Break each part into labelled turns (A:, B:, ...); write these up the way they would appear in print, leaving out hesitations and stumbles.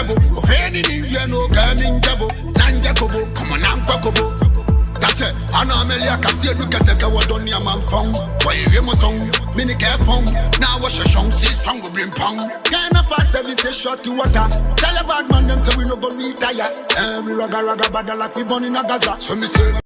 A: jabo. Ofeni ninja no coming jabo. Nanja kobo, come on kobo. That's it. I know Amelia Cassia do get a wadon ya man phone. Why you my song? Mini care phone. Now what's your song? See strong go bring pong. Kind of fast service is short to water. Tell a bad man them say we no go retire. Every raga bada like we born in a Gaza. So me say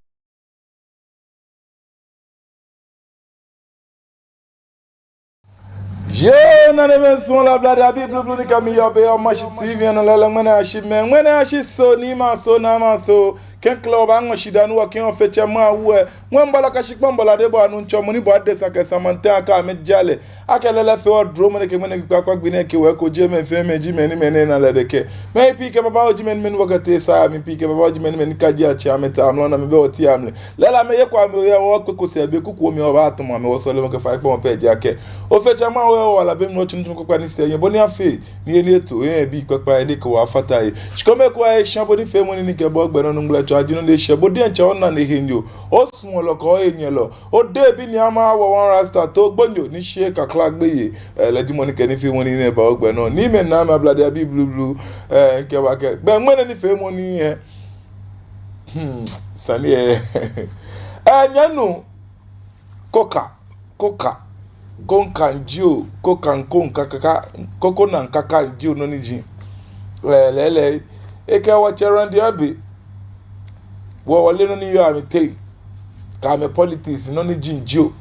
B: Je na nevenson la blada bi blue ni kami yo be o machi TV no la ngana ashi men ngana ashi so ni ma so na ma so ken club an shida nu ken o fecha ma wu mbala ka shikpon bola de bo anu ncho muni bo ade saka samanta aka me jale akelele fe o dro mene ke mene kwa gbine ke we ko je men fe meji meni mene na le de ke me pi ke baba o ji men wakate sa mi pi ke baba o ji men ka ji achi ameta amlo na me be o ti amle lela me ye kwa me ye o ko se be kuku mi o ba atuma me wo so le mo ke fa pe mo pe je ake o fecha ma we wala be mo chunu ko kwa ni se yen boni afi ni eni eto yen bi papa eni ko afata yi shikome kwa e shan boni fe mo ni ke bo gbe no ngla to ajinu le se bodi enche ona na henyo o sun lo ko enyen lo o de bi ni ama wo one rasta to gbonjo ni se kakla gbeye leji mo ni ke ni fe mo ni ne ba ogbe no ni me na ma blade abi blue nke wa ke gbe mo ni fe mo ni sani nyanu koka konkanjio kokankonka kaka kokona nkaka njio no niji lele eke wa cherandi abi wo wole no ni yo amite ka me politics no niji njio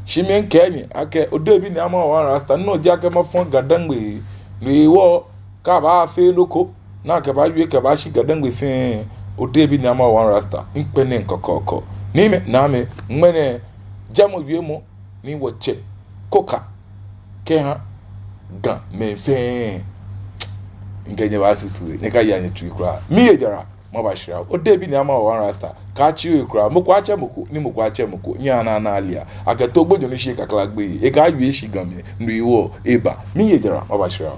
B: shimi nkenye ake odebi ni ama wa rasta no je ake mafon gadangbe liwo ka ba fe loko na ke ba yue ke ba shi gadangbe fe odebi ni ama wa rasta nkpene nkokoko ni me na me nwene jamo wiemo ni woche koka keha gan me fe ngenye ba susu ne ka ya nyetu ikura mi ejara mo ba shira o debi ni ama one rasta ka chi ikura mo kwa che moko ni mo kwa che moko nya na alia agato gbojo ni shi kakala gbe e ka yue shi gan me nu iwo eba mi ejara mo ba shira.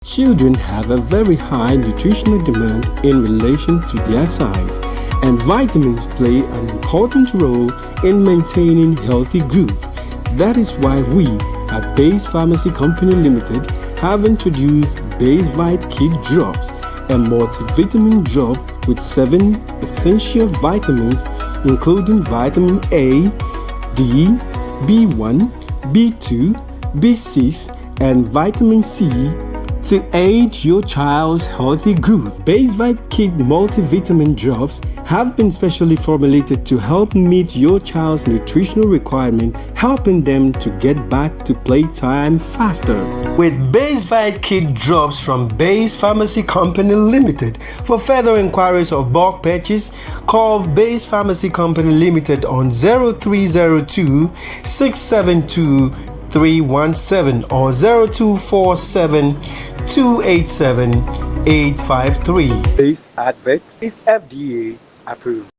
C: Children have a very high nutritional demand in relation to their size, and vitamins play an important role in maintaining healthy growth. That is why we at Base Pharmacy Company Limited have introduced Base Vite Kid Drops, a multivitamin drop with 7 essential vitamins including vitamin A, D, B1, B2, B6, and vitamin C to aid your child's healthy growth. Base Vite Kid multivitamin drops have been specially formulated to help meet your child's nutritional requirements, helping them to get back to playtime faster. With Base Vite Kid drops from Base Pharmacy Company Limited. For further inquiries of bulk purchase, call Base Pharmacy Company Limited on 0302 672 317 or 0247 287 853.
D: This advert is FDA approved.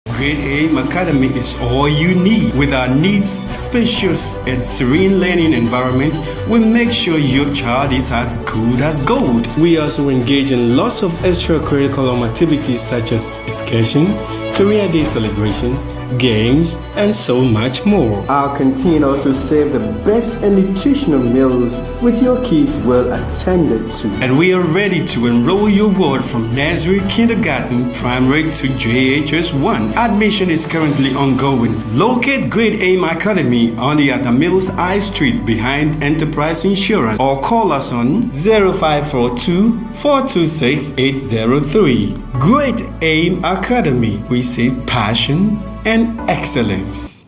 C: Grade Aim Academy is all you need. With our neat, spacious, and serene learning environment, we make sure your child is as good as gold. We also engage in lots of extracurricular activities such as excursion, career day celebrations, games, and so much more. Our canteen also serves the best and nutritional meals with your kids well attended to. And we are ready to enroll your ward from nursery, kindergarten, primary to JHS 1. Admission is currently ongoing. Locate Grade Aim Academy on the Atamills High Street behind Enterprise Insurance or call us on 0542 426 803. Grade Aim Academy. We say passion and excellence.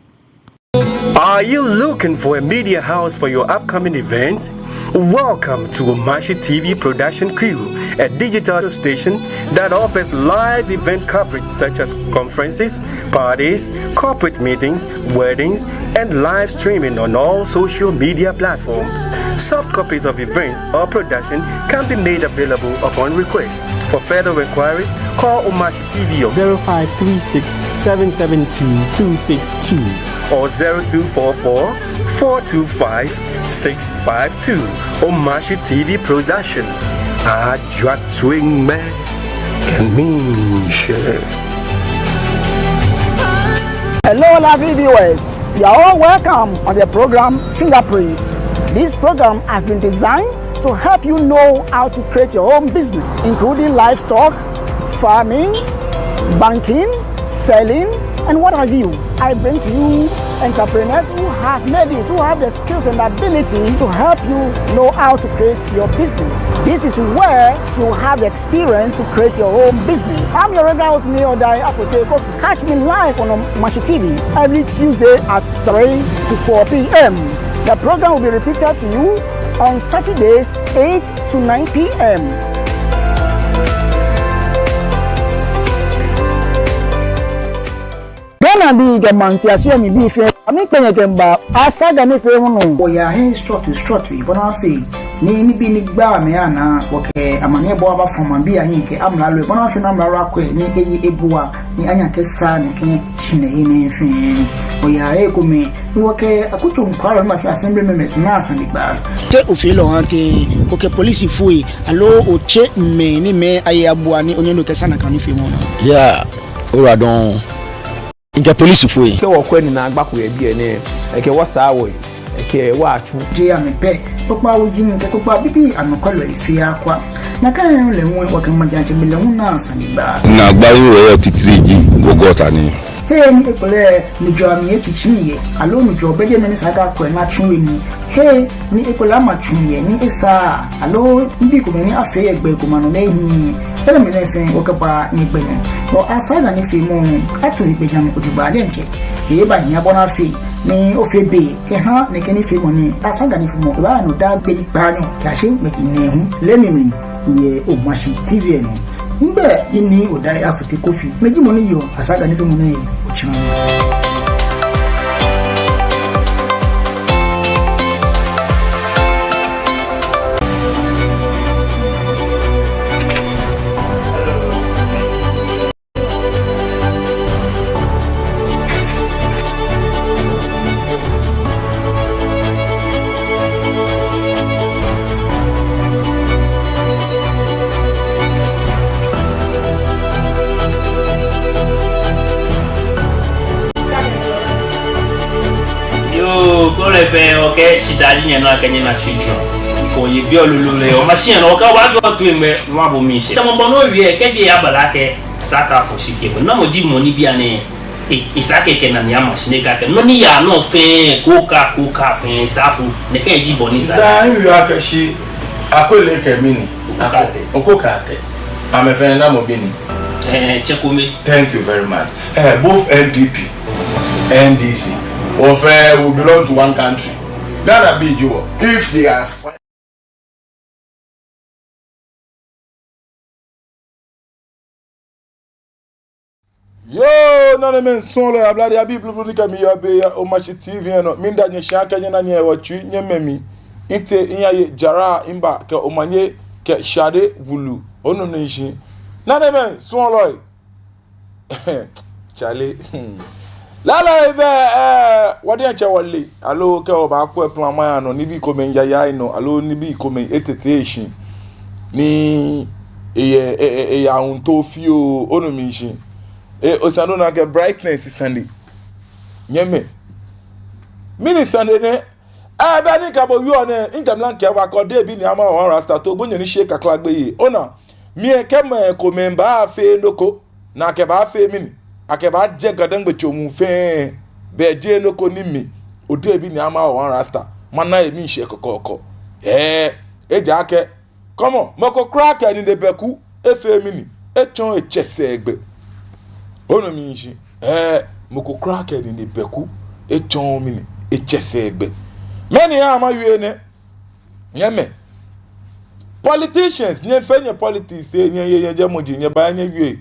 C: Are you looking for a media house for your upcoming events? Welcome to Omashi TV Production Crew, a digital station that offers live event coverage such as conferences, parties, corporate meetings, weddings, and live streaming on all social media platforms. Soft copies of events or production can be made available upon request. For further inquiries, call Omashi TV on 0536 772 262 or 0244 425 652. Omashi TV Production. Ajwa Twing Man.
E: Hello, lovely viewers. You are all welcome on the program Fingerprints. This program has been designed to help you know how to create your own business, including livestock, farming, banking, selling, and what have you. I bring to you entrepreneurs who have made it, who have the skills and ability to help you know how to create your business. This is where you have the experience to create your own business. I'm your regular host, Neodai Afote Kofi. Catch me live on Mashi TV every Tuesday at 3 to 4 p.m. The program will be repeated to you on Saturdays 8 to 9 p.m. Ghana bi gamanti asio mi bi fe ami penye kemba asaga mi fe hunu o ya he strut ibona fe ni bi ni gba me ana woke amane bo aba foma bi anyi ke amla lo ibona fe na amla akọ ni eyi ebuwa ni anya ke sa ni ke hine ni fe o ya e ko me woke akutu nkwaro ma fi assembly members na asan gba te o fe lo han ke koke police fui alo o che me ni me aye abuwa ni onye no ke sana kan ni fe mo na
F: ya ora don Inka police foi.
G: Ke wo kwani na agbako ye bi ene. Eke wo saa wo. Eke wo achu.
E: Je ya me pe. Popa wo jini ke popa bibi anokolo ifi akwa. Na kan le won wo kan majanche bi le won na san ba.
F: Na gba wo yo titriji gogota ni.
E: Hey ni ekole mi jo ami e kitchen ye. Alo mi jo beje me ni sada ko na chunwe ni. Hey ni ekole ama chunye ni esa. Alo ndi ko me ni afi egbe ko manu na hi. Ele me na fe wo ka ba ni gbe ni. O asada ni fi mo ato ibeja mo kutuba denke e ba nya bona fi ni o fe be ke ha ne ke ni fi mo ni asada ni fi mo ba no da gbe pa no ka se me ni hu le mi ye o Mashi TV no ngbe ni o dai Afote Kofi meji mo ni yo asada ni fi mo ni o chan.
H: Okay, she died in a Kenyan children. For you be a machine or what to him, Mabo Mishi. Tamono, we catch a yabalake, Saka for she gave no Jim Monibiane. Isake can Yamashine, Noni ya no fe, Coca, Fan, Safu, Nekaji Bonisa.
B: You are she. I could like a mini. Okokate. I'm a fan of Mobini.
H: Chekumi.
B: Thank you very much. Both NDP, NDC. Of will belong to one country. Ghana be you if they are. Yo, none men solo ya bladi abi blublu nika mi yobe ya o Mashi TV no minda nye shaka nye na nye wachu nye memi inte inya ye jara imba ke o manye ke shade vulu onu nishi none men solo Charlie Lala ibe wadi ancha wale alo ke o ba ko plan ma no ni bi ko men yaya no alo ni bi ko men eteteshin ni ya unto fio onu mi shin osano na ke brightness Sunday nyeme mini Sunday ne ba ni ka bo yo ne injamlan ke wa ko de bi ni ama wan rasta to bonye ni shake akla gbe yi ona mi e ke me ko men ba fe noko na ke ba fe mini akeba je gadan gbe chomu fe be je noko ni mi odo ebi ni ama wan rasta mana emi nse kokoko eja ake come on moko crack ni de beku efe mini echon echese egbe ono mi nshi moko crack ni de beku echon mini echese egbe many ama wie ne nyeme politicians nye fenye politics nye je moji nye ba nye wie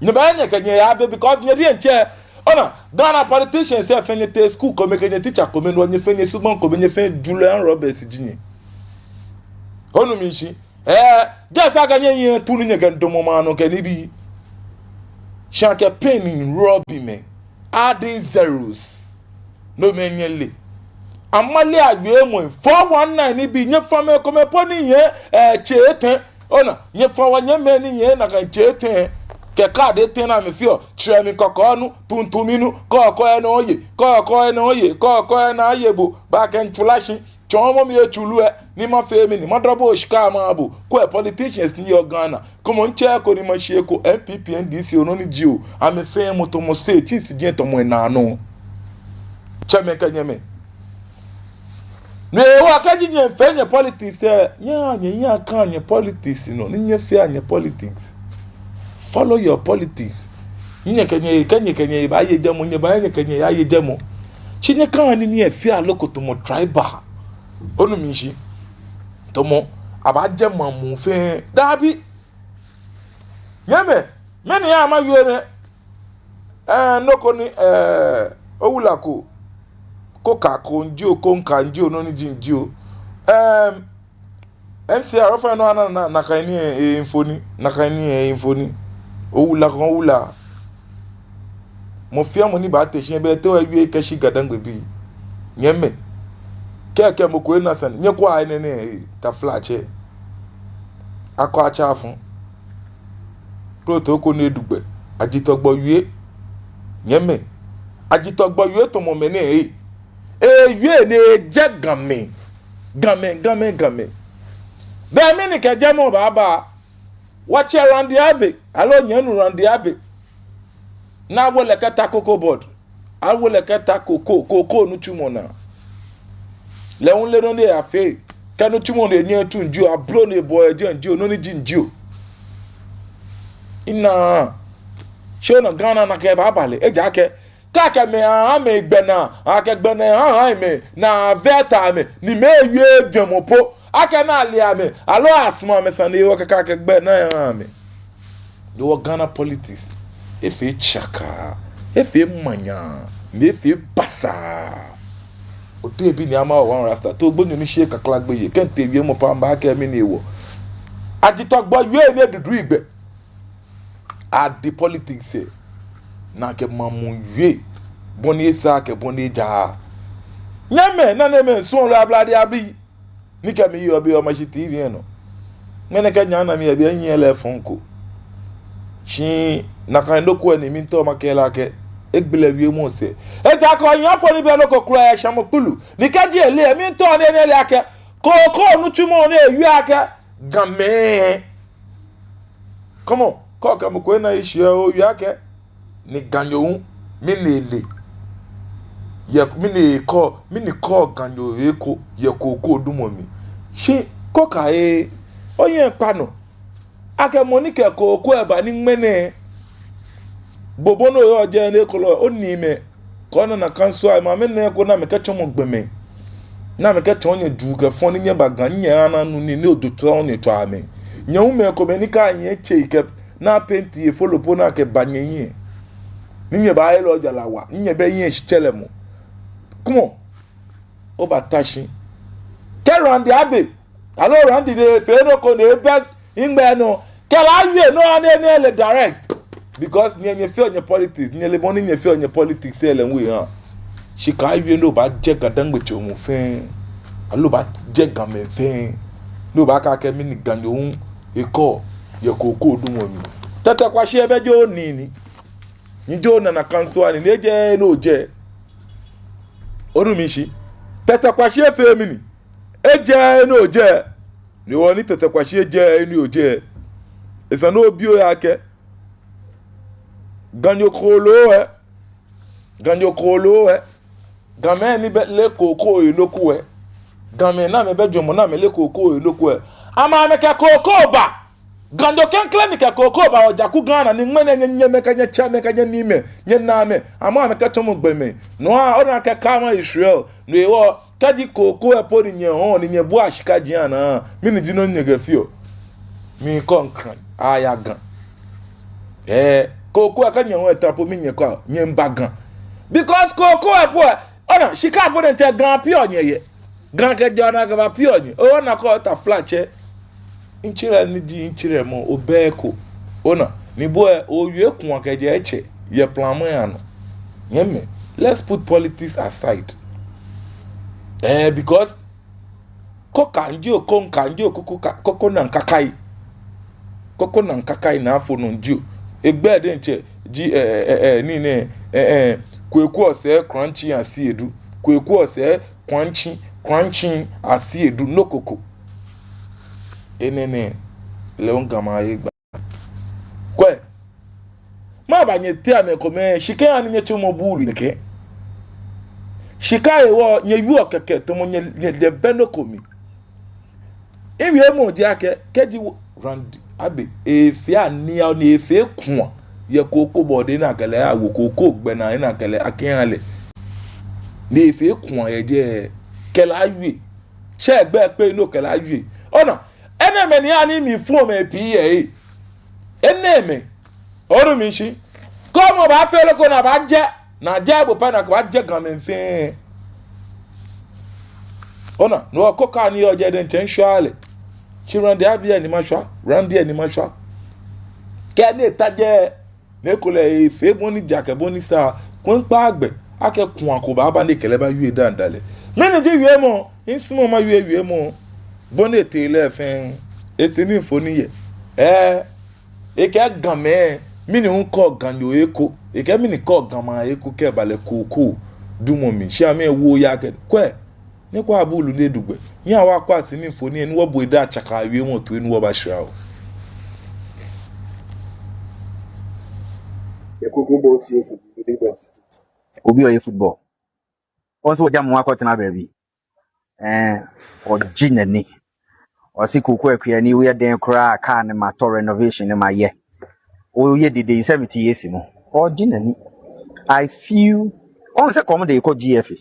B: Nyebanye kenye ya be because nye rienche ona Ghana politicians say fenye te school come kenye teacher come no nye fenye sugbon come nye fen Julian Roberts jinye onu mishi just aga nye punu nye gendomo mano keni bi shanke penning robbing me adding zeros no menye le amale agbe mo 419 ni bi nye fame come poni ye cheten ona nye fa wa nye me ni nye na kan chete ke card ten na me fio tre mi koko nu tuntumi nu koko e no ye koko e no ye koko e na ye bu ba kan chulashi chomo mi echulu e ni ma fe mi ni ma drobo shika ma bu ko politicians ni yo Ghana como nche ko ni ma sheko MPP NDC ono ni jio ame fe mo to mo say chisi die to mo na no cheme ka nyeme ne wa ka ji nye fe nye politics nya kan nye politics no ni nye fe nye politics follow your politics nye kenye ba ye jamo nye ba nye kenye ya ye jamo chinye kan ni nye fe alokoto mo tribal onu mishi tomo abaje mamu fe dabi nyame meni ya ma yere noko ni owulako koka ko njio konka njio no ni jinjio MCR ofa no na kaini infoni owula mo fia mo ni ba te hye be te wa wie kashi gadangbe bi nyame keke mo ko na san nye kwa ne ta flache akọ acha fun protoko ne dugbe ajitogbo yue nyeme ajitogbo yue to mo mene yue ne je game be mi ni ke je mo baba watch around the abe alo nyanu around the abe na wo le kata cocoa board awo le kata cocoa nu chumo na le un le no de afe kanu chumo de nyen tu nju ablo ne boy je nju no ni jinju ina shona Ghana na ke babale eja ke kaka me me gbena akẹgbẹna me na veta me ni me yue dwemopo aka na alia me alo asma me sane wo kaka akẹgbẹna me do Ghana politics efe chaka efe manya efe basa oto ebi ni ama wan rasta to gbonyo ni se kakla gbeye kente wie mo pa mba aka mi ni ewo adito gbo yue ni dudu igbe adi politics na ke mamu yue boni esa ke boni ja nyame na ne me so la blade abi ni ke mi yo bi o ma shi TV no mene ka nya na mi abi anyi ele fonko shi na kan do ko ni mi to ma ke la ke egbele wie mo se e ja ko yan fo ni be lo ko kura e shamokulu ni ka di ele mi to ne ne le ake ko nu chumo ne yu ake game come on ko ka mo ko na ishi o yu ake ni ganyo mi lele ye mi ni ko ganyo eko ye ko dumo mi shi ko ka oyen pano ake monike ko eba ni nmene bobo no yo je ne kolo oni me ko na kanso ma me ne ko na me ka chomo gbeme na me ka chonye du ka fon ni ba ganye ana nu ni oduto oni to ame nyawu me ko me ni ka anye cheike na penti e follow po na ke banyenye ninye ba ile ojala wa ninye be yin chele mu kumo o batashi kero and abe alo round the fero ko ne best ingbe no kela yue no ane le direct because nye fe onye politics nye le boni nye fe onye politics ele nwe ha shi ka yue no ba je gadangbe chomu fe alo ba je game fe no ba ka ke mini ganyo eko ye koko dumo mi tata kwa shi ebe jo nini nijo na kanso ani neje no je orumishi tata kwa shi efe mi ni eje no je ni woni tata kwa shi eje ni oje esa no bio yake ganyo kolo game ni be le koko inoku game na me be jomo na me le koko inoku ama me ka koko ba gando ken clinic koko ba ojaku Ghana ni ngmene nye ka nye chame ka nye nime nye name ama me ka tomo gbeme no a ona ka kama Israel no ewo kaji koko e pori nye hon ni nye bu ashika ji ana mi ni dino nye gefio mi konkran aya gan koko aka nye hon etapo mi nye kwa nye mbagan because koko e po ona shika po nte grand pio nye ye grand ke jona ga pio nye o na ko ta flache inchire ni di inchire mo obeko ona ni boy owie kun akeje eche ye plan mo ya no yeme let's put politics aside because koka ndio konka ndio koko na nkakai koko na nkaka ina afo no ndio egbe de nche ni ne kweku ose crunchy asi edu kweku ose crunchy asi edu nokoko enene leonga ma yegba kwe ma banye te amekome shika ani nye tumo bulu neke shika ewo nye yu okeke to mo nye de benokomi ewie mo di ake keji rand abi efi ani a ni efi kun ye koko bode na kele awo koko gbe na kele akinale ni efi kun ye je kela yu che egbe pe no kela yu ona eneme ni ani mi fun me pi ye eneme oru mi shi como ba fe loko na ba je na je bo pa na ba je gan me fe ona no koka ni oje de intentionally children dey abia ni masha round there ni masha ke ni taje ne ko le fe boni jake boni sa kun pa agbe ake kun akoba ba ne kele ba yu dandale mene je yu mo insimo ma yu mo boni te le fin esini foni ye e ke gan me mini unko ganyo eko e ke mini ko gan ma eko ke bale koko dumo mi sha me wo ya ke kwe ni kwa abulu ne dugbe yin awa kwa sini foni eni wo bo ida chaka awie mo to eni wo ba shira o
D: Ekoko fi football
I: obi oye football once wo jam wa kwatena baabi originally o si koko akua ni we den kra car ne ma to renovation ne ma ye o ye dede 70 years mo originally I feel on se come dey ko GFA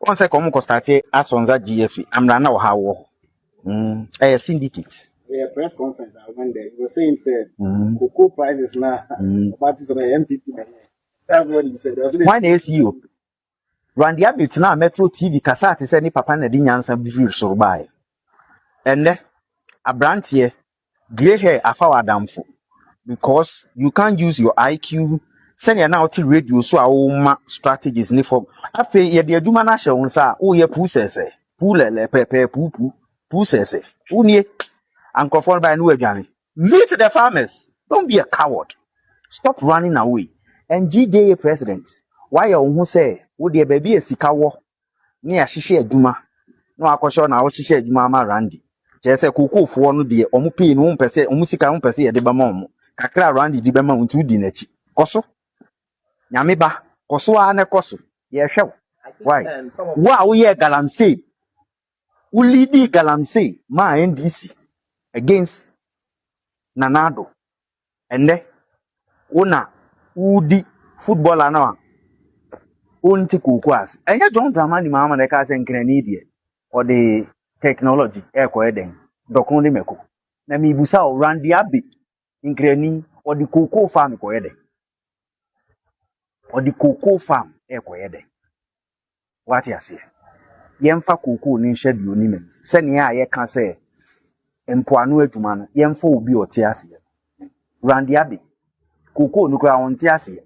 I: on se come ko start asonza GFA amra na wo ha wo syndicate.
D: Yeah, press conference I went there. He was saying cocoa prices now parties of the MPP. That's what he said.
I: Why na SEO Randy Abbott na Metro TV kasati say ni papa na di nyansa bi fi soro bae enne abrantie grey hair afawa damfo because you can't use your IQ send ya now to radio so a wo strategies ni for afi ye de aduma na hye won sa wo ye pusese pulele pepe pupu pusese unie ankofon by no adwane meet the farmers, don't be a coward, stop running away. And GDA president why you who say wo de baby esika wo ne ya hye aduma no akosho na wo hye aduma ma Randy je se kokofo no de omo pay no mpese omo sika no mpese ye de ba ma omo kakra Randy di be ma untu di nachi koso nyame ba koso a ne koso ye hwe why wa wo ye galamsey wo lead galamsey ma NDC against Nanado ende una udi footballer na onti kokwas enye John Dramani mama na ka se nkene ni die or the technology eko eden dokun ni meko na mi busa o Randy Abbott nkene or the cocoa farm ko eden or the cocoa farm eko eden what you say yemfa cocoa ni schedule ni men se ne a ye ka se empoano adwuma no yemfa obi ote ase Randy Abbott cocoa no kra won te ase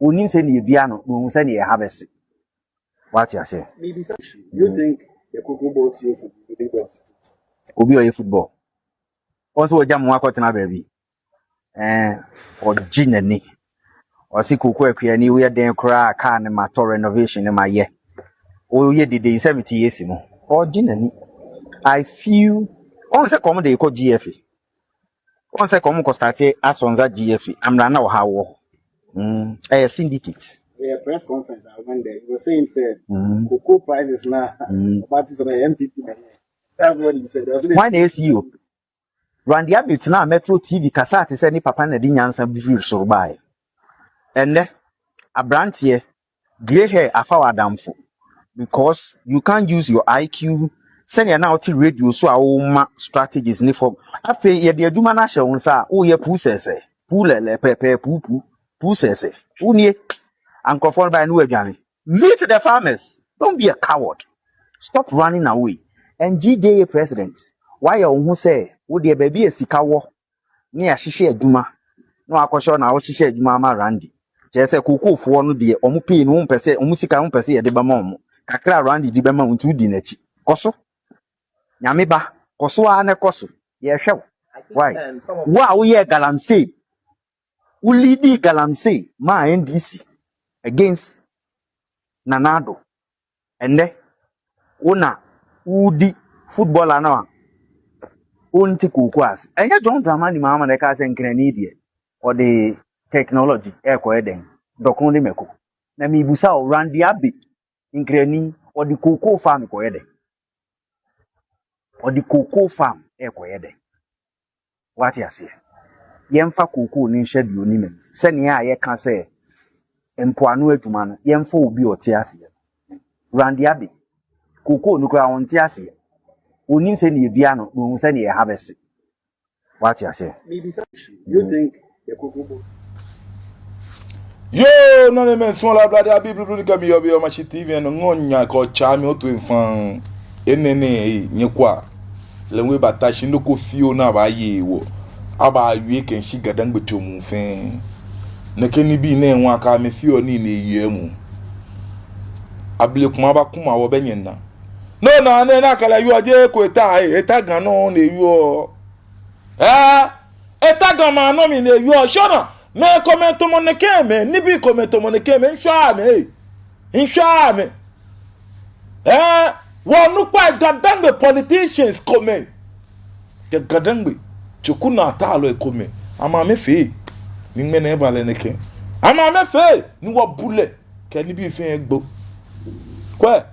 I: oni se ne bia no no se ne harvest what you say
D: you think the cocoa board feels ridiculous
I: obi oye football once wo jam wa kwatena baabi originally o si cocoa akua ni we den kra car ne ma to renovation ne ma ye o ye dede 70 years mo originally I feel on se come dey ko GFA on se come ko start asonza GFA amra na wo ha wo syndicate.
D: Yeah, press conference I went there. He was saying cocoa prices now parties of the MPP. That's what he said.
I: Why na SEO Randy Abbott na Metro TV kasati say ni papa na di nyansa bi fi soro bae enne abrantie grey hair afawa damfo because you can't use your IQ send ya now to radio so a wo strategies ni for afi ye de aduma na hye won sa wo ye pusese pulele pepe pupu pusese unie ankofon by no adwane meet the farmers, don't be a coward, stop running away. And GDA president why you who say wo de baby esika wo ne ya hye aduma no akosho na wo hye aduma ma Randy je se kokofo no de omo pay no mpese omo sika no mpese ye de ba ma omo kakra Randy di be ma untu di nachi koso nyame ba koso a ne koso ye hwe Why? Wow, yeah, Galamsey. We lead the Galamsey, my NDC, against Nanado. And then, Una, Udi, footballer now. Unti kukwas. And you don't Dramani Mama, the cousin Canadian, or the technology, Echo Eden, Docondi Meko. Nami Busa, Randy Abbey, in Granny, or the cocoa farm, Coede. Or the cocoa farm, Echo Eden. What you say? Yemfa cocoa ni shed unimen. Senya, ye can say, Empoanu to man, Yemfo will be or Tiasi. Randy Abbey, cocoa nuclear on Tiasi. Unin send you Diano, who send you harvest. What you say?
D: You think the cocoa?
B: Yo, non les mensons la blade à Bible plus comme yo bio machi TV no ngonya ko chami otu enfan enene nye kwa le we batashi no ko fio na ba ye wo aba awie ken shi gadan gbeto mu fen ne keni bi na enwa ka me fio ni na ewie mu abile kuma ba kuma wo benyen na no na na kala yo aje ko eta gan no na yo eta gan ma no mi na yo shona me commento mon keme ni bi commento mon keme inshame wonu pa gadangbe politicians come ke gadangbe chukuna talo e come ama me fe ni mena e bale neke ama me fe ni wo bule ke ni bi fe egbo kwa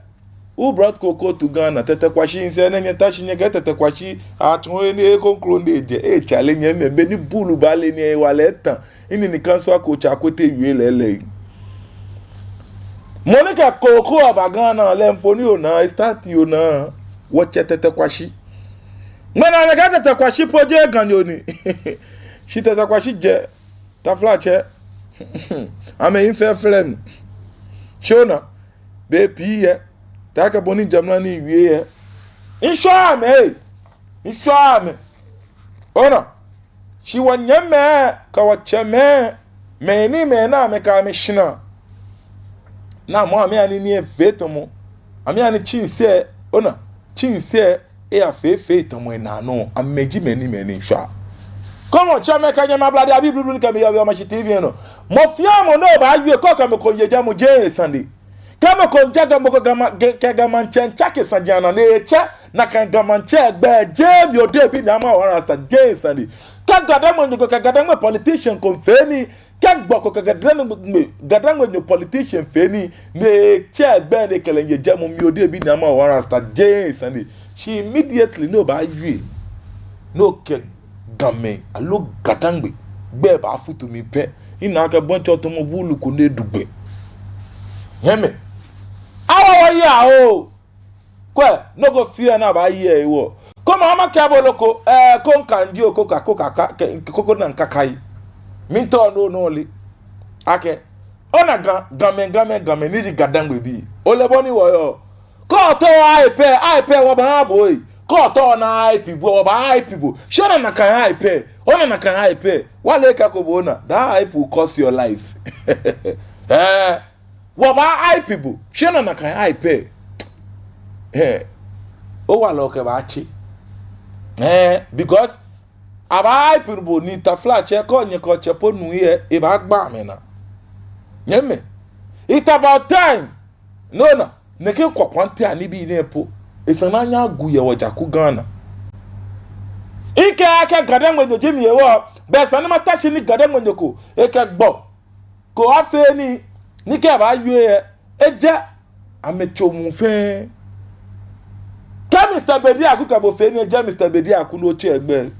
B: who brought cocoa to Ghana tete kwashi nse na nyeta shinye ke tete kwashi atun ni e conclude de challenge me be ni bulu bale ni wale tan ini ni kan so akocha akote yue lele Monica cocoa aba Ghana le mfoni ona start yo na wo tete kwashi mena me ka tete kwashi proje ganyo ni shi tete kwashi je ta flache ame infe flem shona be piye taka boni jamna ni wiye inshame ona shi wanyame ka wacheme meni mena me ka me shina na mo ami ani ni efeto mo ami ani chinse ona chinse e afefe to mo na no ameji meni sha komo chame ka nyama blade abi blue ka me yo ma shi TV no mo fia mo no ba yue ko ka me ko yeja mo je sande kama konjaga moko gama nchake sanjana necha na kangama nchegbe jemi odebi na ma warasta jesani kagadamo nyoko kagadamo politician konfeni kagboko kagadamo nyo politician feni ne chegbe ne kelenye jamo mi odebi na ma warasta jesani she immediately no ba yue no ke game alo gadangbe gbe ba futu mi pe ina ka boncho to mo bulu ko ne dugbe yeme awa ya o kwe no go fear na ba ye wo koma ama ka boloko kon kandi o koko na nkakai minto no li ake ona game ni gadangwe bi oleboni wo yo ko to ipe wo ba boy ko to na ipe bo ba ipe bo shona na kan ipe ona na kan ipe wale ka ko bona that ipe will cost your life what about people? Shana na kan I pay. O wa lo ke ba chi. Because aba people ni ta fla che ko nye ko che po nu ye e ba gba me na. Nyeme. It's about time. No na. Ne ke kwa kwante ani bi ne po. Esana nya gu ye wo jaku Ghana. Ike aka gadan we jemi ye wo. Be sana mata shi ni gadan we ko. Eke gbo. Ko afe ni ni ke ba yue eja amechomu fe ka Mr. Bedi akuka bo fe ni eja Mr. Bedi akunu ochi egbe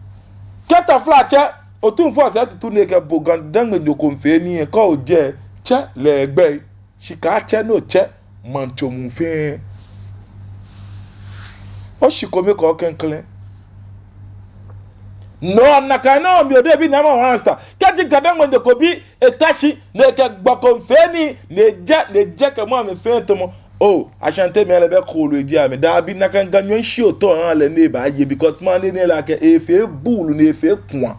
B: keta flache otun fo se tutu ne ke bogan dangbe nyoko fe ni ko oje che le egbe shika che no che manchomu fe o shikome ko kenkle no nakano mi ode bi na ma wansta kaji gadango de ko bi etashi ne ke gbako feni ne je ke mo me fento mo oh achante me lebe ko lo di ame da bi nakan ganyo nshi oto han le ne ba ye because man ne la ke efe bulu ne efe kwa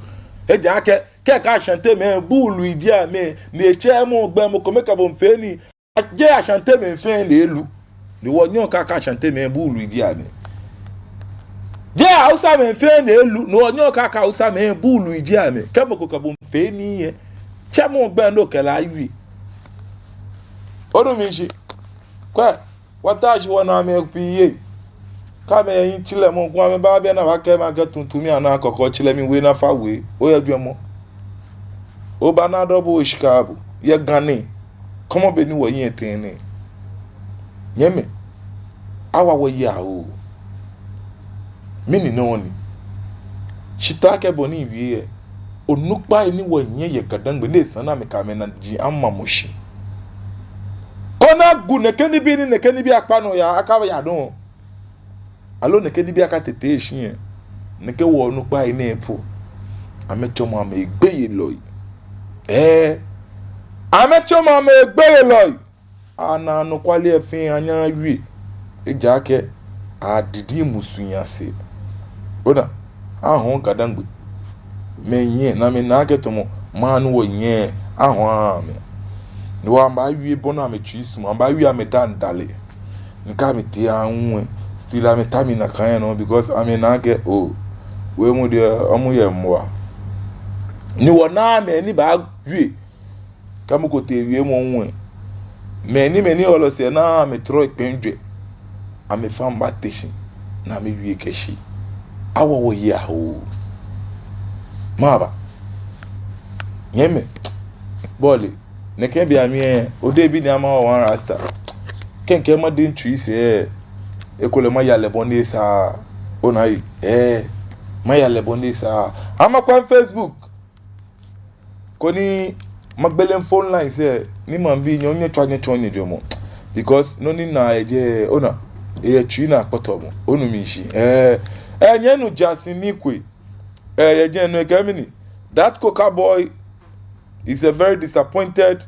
B: e ja ke ka achante me bulu di ame ne che mo gbe mo ko me ka bo feni je achante me fen le elu ni wo nyon ka achante me bulu di ame je Hausa me fe na elu no onyo ka Hausa me bulu iji ame kemoko ka bo fe ni ye chamo gba no kala ayi odo mi shi kwa wataji wana me piye ka me yin chile mo kwa me ba bia na wa ke ma ga tuntumi ana akoko chile mi we na fa we o ya duemo o ba na dobo ishikabu ye gane komo be ni wo yin etene nyeme awa wo ya o mini no ni shitake boni wie onukpa ni wo yin ye kadangbe ne sana me ka me na ji amma moshi kona gu nekeni bi akpa no ya aka ya don alo nekeni bi aka tete ehien neke wo onukpa ni epo amechomo ame egbeye loyi amechomo ame egbeye loyi ana no kwale efin anya wi ejake adidi musunya se oda ahun kadangbe menye na me na ketomo manu wo nye ahun ame no amba wi bona me twisu amba wi ame dandale nka me ti anwe still ame tami na kan no because ame na ke o we mu de omu ye mwa ni wona me ni ba wi kamu ko te wi mo nwe me ni olo se na me tro pendwe ame famba teshi na me wi keshi awo wo ya o maba nyeme boli neke bi ami ode bi ni ama wan rasta kenke ma din twi se ekole ma ya lebonde sa onai ma ya lebonde sa ama kwa Facebook koni magbele phone line se ni ma bi nyo nye twa ni jomo because no ni na eje ona twi na poto mo onu mi shi nye nu Jasin Nikwe ye no ekamini that coca boy is a very disappointed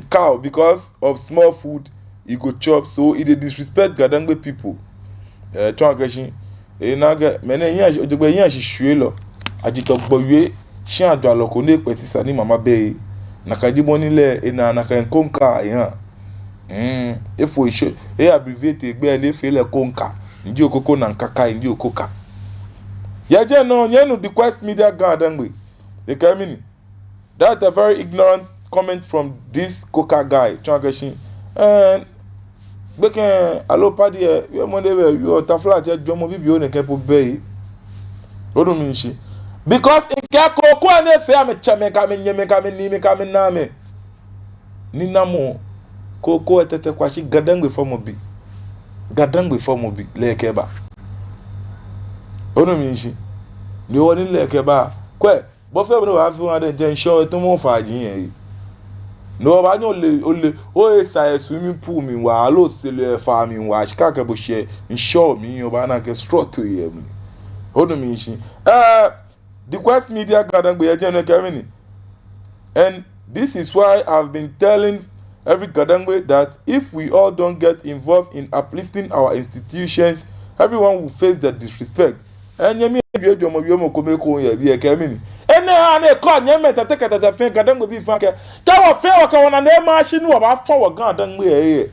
B: cow because of small food he go chop, so he dey disrespect Gadangbe people. Twangashin naga mene yin ojogbe yin asisue lo ajitogbowe shin ajo aloko ne pesisa ni mama be nakajibo nile na naka konka yan efo isho abbreviate egbe le fele konka ndi okoko na nkaka ndi okoka yaje no nyenu the Quest Media Gadangbe ekamini. That's a very ignorant comment from this coca guy. Twangashin and beke alopadi we mondewe you tafla je jomo bibio ne kepo bei odo minshi because in keko ko na fe am chame ka me nyeme ka me ni me ka me na me ni namo koko etete kwashi Gadangbe formo bi lekeba odo minshi ni woni lekeba kwe bo fe bro wa fi won de je show to mo faji yen no ba nyo ole o sa swimming pool mi wa lo sele fa mi wa shika ke bo she show mi yo ba na ke straw to yem odo mi shi the Quest Media Gadangbe ye je no kamini. And this is why I've been telling every Gadangbe that if we all don't get involved in uplifting our institutions, everyone will face the disrespect. And yemi bi jomo bi mo komeko ye bi e kamini ene ha na ko nyeme tete fe Gadangbe bi fa ke ka wo fe wo ka wona na machine wo ba fa wo Gadangbe ye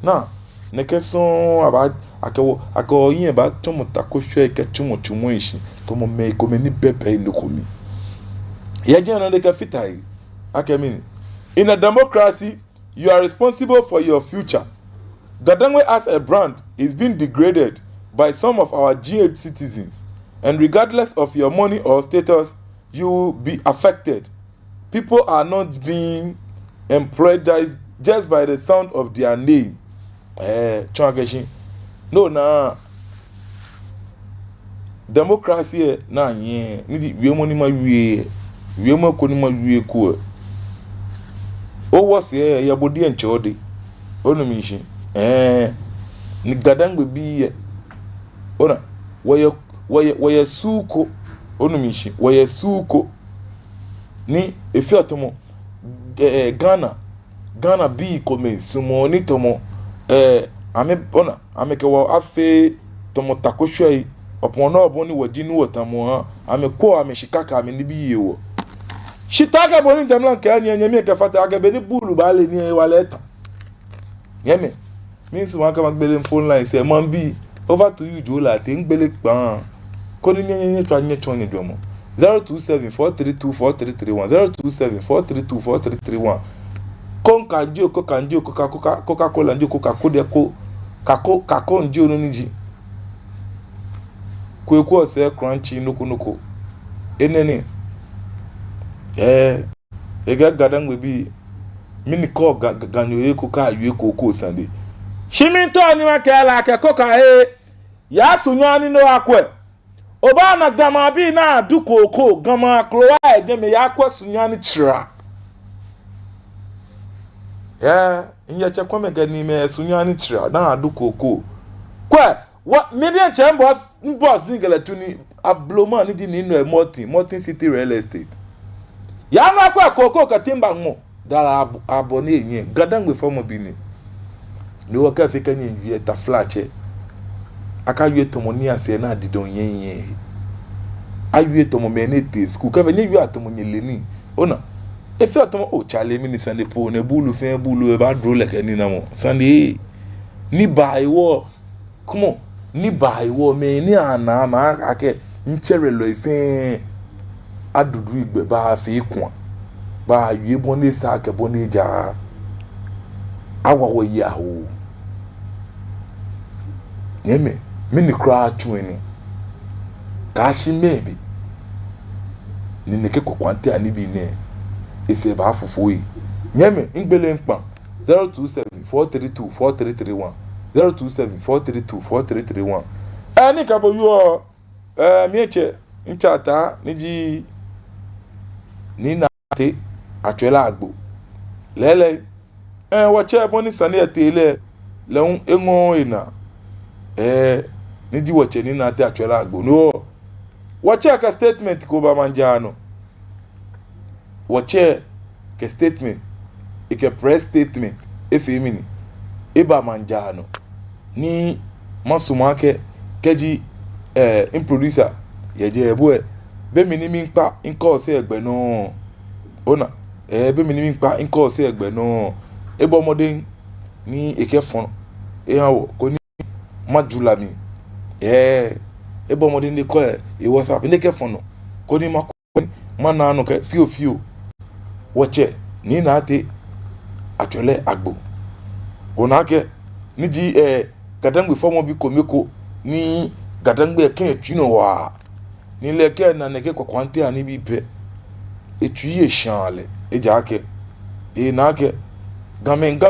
B: na ne keson aba ako yin ba tomo takohwe ke tumo ishi tomo me ko me ni bebe ni komi ye je no de ka fitai akamini. In a democracy, you are responsible for your future. Gadangbe as a brand is being degraded by some of our G8 citizens, and regardless of your money or status, you will be affected. People are not being employed just by the sound of their name. No, na democracy na yen ni we money ma we ma ko ni ma wie ko o wo se ya bodi en chode onu mi shi ni Gadangbe bi ona waye suko onu mi shi waye suko ni efi atomo Ghana bi kome sumo ni tomo ame ke wo afe tomo takohwe opon na oboni wadi nu wotamo ha ame ko ame shikaka ame ni bi yewo shitaka boni tamlan ka nyemi ke fata aga be ni bulu ba le ni wale ta yeme mi su ma ka magbele phone line se man bi Over to you, Jola. Think Belek Ban. Couldn't you try your Tony Domo? 027-432-4331. 027-432-4331. Concandio, Cocandio, Coca-Cola, and Coca-Cola, Kako, and Joniji. Kwekwa say crunchy nuku. Enene. Ega gadan will be mini call ganyo coca, you coco Sunday. Shiminto ni makela ke coca ya sunyani no akwe. Obana gama bi na du coco gama kloa de me yakwa sunyani chira. Inye chakwa me gani me sunyani chira na du coco. Kwe what median chamber boss nigala tuni abloma ni di ni no Morton City Real Estate. Ya na kwa coco katimba mo dala abone yin gadan we form bini. Ni waka fika ni wie ta flache. Aka wie tomoni ase na didon yen. Awie tomo menete school ka venye wie atomo nyeleni. Ona e fe atomo o chale mi ni sande po ne bulu fe bulu e ba dro like ni na mo. Sande ni bai wo. Come on. Ni bai wo me ni ana ma ake nchere lo ife adudu igbe ba fe kwa. Ba wie boni sa ke boni ja. Awa wo ya ho. Nyeme mini kra twini. Kashi maybe. Ni neke kwakwante ani bi ne. Ese ba afofo yi. Nyeme ngbele nkpa 027-432-4331. 027-432-4331. Ani kabo yo mieche nchata niji ni na te atwela agbo. Lele wache boni sane atele leun engo ina. Niji wache ni na te atwela agbo. No. Wache ka statement ko ba manjano. Wache ke statement. Ike press statement. Efemini. Eba manjano. Ni masumake keji producer yeje ebo be mi ni mi npa nko se egbe no. Ona be mi ni mi npa nko se egbe no. Ebo omode ni eke fon. Hawo ko ni majula mi. Ebo omode ni ko WhatsApp ni eke fon no. Ko ni mana no ke fio. Wache ni na ate atwele agbo. Onake niji gadangbe fomo bi komeko ni gadangbe ken twino wa ni leke na neke kwakwante ani bi pe etuye shanle ejake nake gamen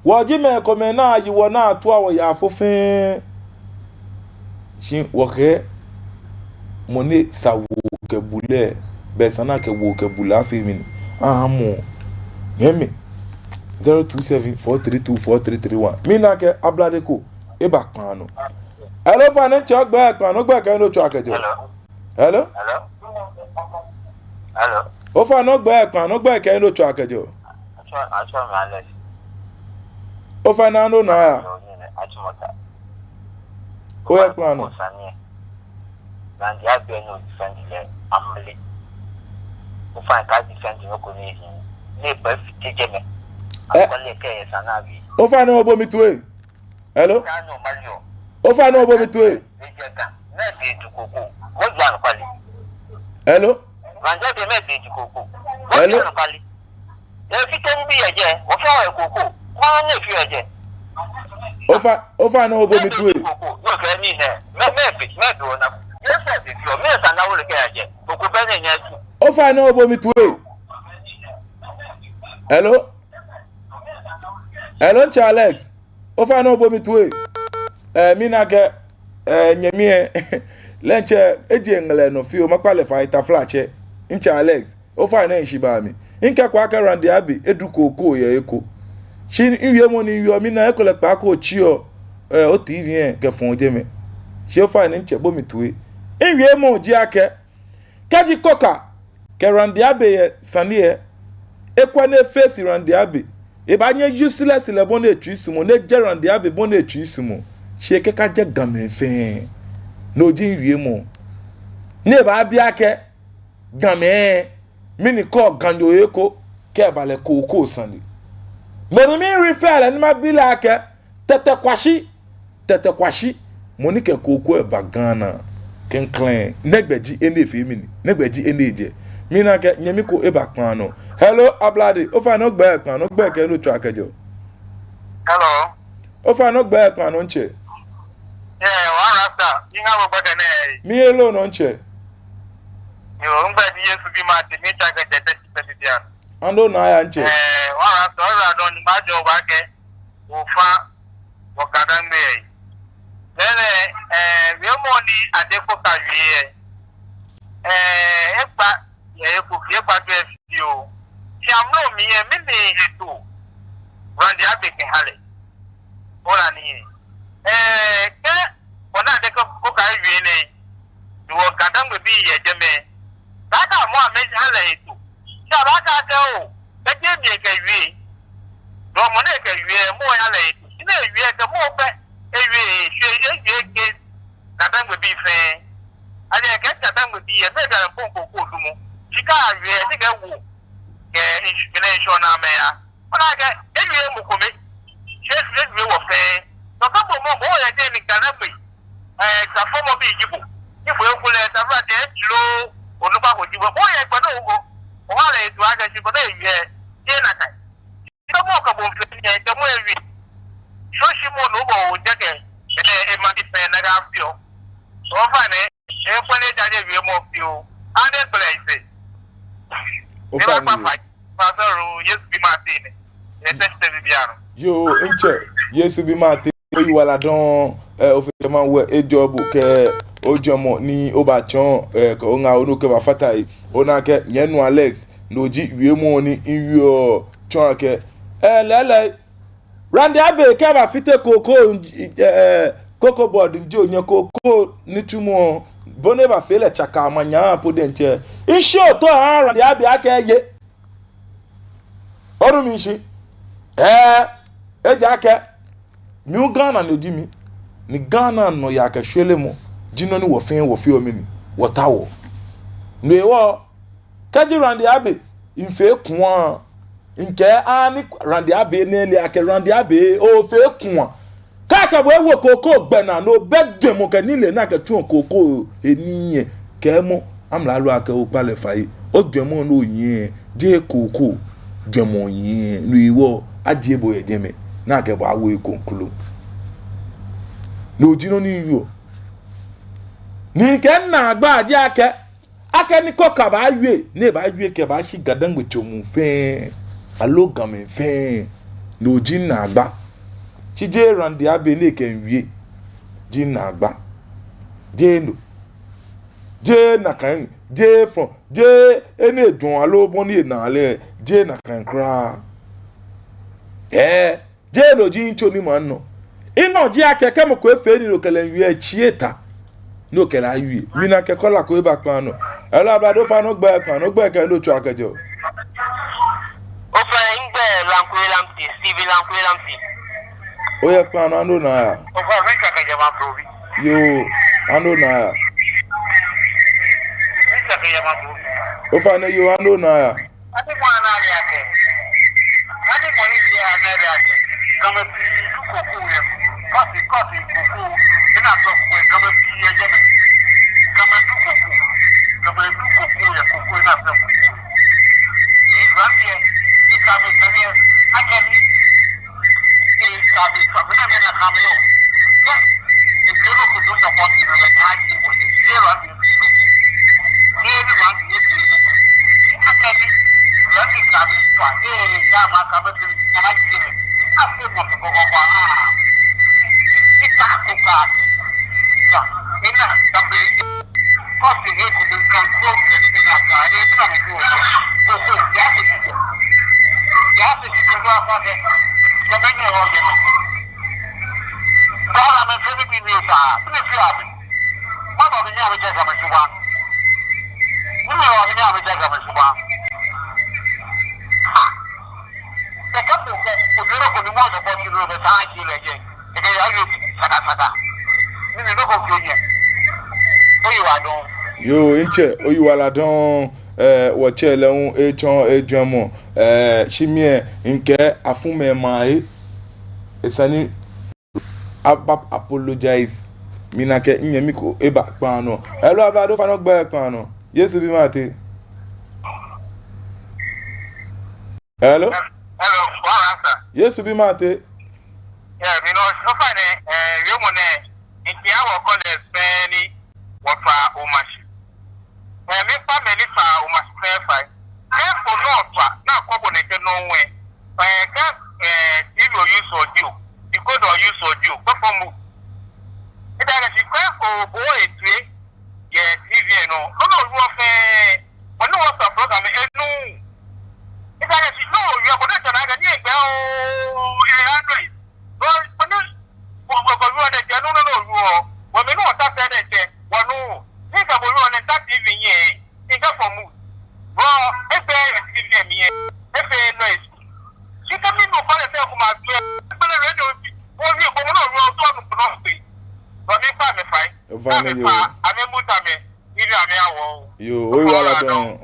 B: waji me kome na yi wona ato awo ya afofin shin woke moni sawo ke bule besana ke wo ke bula femini amu yemi 027-432-4331. Mina ke abladeko eba kwano. Hello fane chogba kwano gba kan no cho akejo. Hello. O fa no gba kwano gba kan no cho akejo.
J: Acho me Alex.
B: O fa na no na ya. O ya kwano.
J: Nandi abe no defend le amle. O fa ka defend no ko ni. Ne ba fitije me.
B: Ofa no obo mi tuwe. Hello? Ofa no obo mi tuwe. Hello? Hello? Ofa no obo mi tuwe. Ofa no obo mi tuwe. Hello? Hello Charles. Ofa no bomi tuwe. Mina ke nyemie lenche eji engle no fio makpale fighter flache. In Charles. Ofa na nshiba mi. Inka kwa aka randi abi eduko ko ye eko. Shin iwe mo ni yo mina ekole pa ko chio o TV ke fon jeme. Shi ofa na nche bomi tuwe. Iwe mo ji ake. Kaji koka ke randi abi ye sanie ekwa na face randi abi. Eba nye useless le bon etu isumo ne gerand ya be bon etu isumo sheke ka je gamen fe no jin wie mo ne ba bia ke gamen mini ko ganyo eko ke bale ko sandi mo mi refer ni ma bila ke tete kwashi Monica Coco e bagana ken clan negbeji ene femini negbeji ene je mina ke nyamiko e bakpan no hello ablade o fa no gba ekpan no gba ke no twa kejo
J: hello
B: o fa no gba ekpan no nche
J: one rasta inga mo gbede na
B: mi elo no nche
J: yo ngba di Yesu bi ma ti mi ta ke tete dia
B: ando na ya nche
J: one rasta ora don ma jo ba ke o fa o gadan me lele we mo ni adeko ka wie epa ye ko fie pa do fio ti amno mi e mi ni eto randi abeke hale ora ni ke ona de ko ka wie ni wo gadan me bi ye jeme ka mo ame hale eto ti aba ka ke o be je mi ke wie do mo ne ke wie mo ya le eto ti ne wie ke mo pe ewie ye gadan me bi fe ale ke gadan me bi ye be ga ponko ko dumo chika awie ti ke wo ke inspiration na me ya ona ke ewie mo ko me se wo fe to ka mo ye de ni gadan me ta fomo bi jibo ifo e kule ta fa de lo onupa ko jibo mo ye gbodo wo o wa le tu aga jibo na ewie je na kai to mo ka bo fe ni e mo ewie so shi mo no bo je ke e ma di fe na ga fio so fa ne e ko le ja je wie mo fio ade place
B: o fa ni
J: pastor Yesu bi ma ti ne e teste bi biaro
B: yo nche Yesu bi ma ti o wala don o fe ma we e job ke o jomo ni o ba chon ko nga onu ke ba fatai ona ke yenu Alex no ji wie mo ni inwo chon ke lele Randy Abe ke ba fite coco board njo nye coco ni tumo bone ba fele chaka amanya podente insho to Randy Abe aka ye oru mi shi eja aka mi Ghana no di mi ni Ghana no ya ka hwele mo jino ni wo fi omini wotawo no ewo kaji Randy Abe infe kuan nke ani Randy Abe nele ake Randy Abe o fe kun kaka bo ewo koko gbena no bedwe mo ke nile na ke tun koko eniye ke mo amla lu ake o pale fai o dwemo no yin je koko dwemo yin no iwo adie bo yejeme na ke bo awo ikonkulu no jino ni yo ni ke na agba aje ake ni koka ba yue ne ba yue ke ba shi gadan gbe chomu fe alo gamen fe no jin na agba chije Randy Abe ne ken wie jin na agba je no je na kan je from je ene dun alo bon ni na le je na kan kra je no jin cho ni man no ino je akeke mo ko efe ni no kele wie chieta no kele awie mi na ke kola ko e ba pan no elo abado fa no gba pan no gba ke no cho akejo
J: Steve Lampi.
B: Oye plan ando na ya.
J: Ofa venka ka jama provi.
B: Yo, ando na ya.
J: Venka ka jama provi.
B: Ofa ne yo ando na ya.
J: Ati mo na ya ke. Ati mo ni ya na ya ke. Kama pi kuku ya. Kasi kuku. Ina so ko kama pi ya jama. Kama kuku. Kama kuku ya kuku ina so. Ni vambie kama kama akeni kama kama na kama yo if you look to support you the party when you share on you any one you akeni let me come in kama kama kama kile afu mo ko kwa itakuka ya ina tambe kosi yetu ni control ni na kare tuna mtu so ya se kwa kwa kama ni hoje para me femi bi ni sa ni fi abi mama bi nya me je kama suba ni me wa nya me je kama suba te ka po ko duro ko ni mo so ko ti ro be ta ki le je e ya yo saka ni no ko fi je oyi wa don
B: yo nche oyi wala don wache lehun echon ejamo shimie nke afume mai esani apologize mina ke nyemi ko eba pano hello ablado fa no gba pano Yesu bi mate hello Yesu bi mate
J: yeah me no so far we mo ne nti awo college ni wo fa o machi me family fa o machi fa for not na ko ne ke no we ka if you use audio because you use audio perform it that is for boy three yeah TV no you of no what program no it that is no you are going to na ga ni Android but no you are the no when me no ta say that one no think about you on that TV here think for move bro if TV me if noise you can me no for yourself come out but the radio oh you go no so no no but me fa me fine
B: yo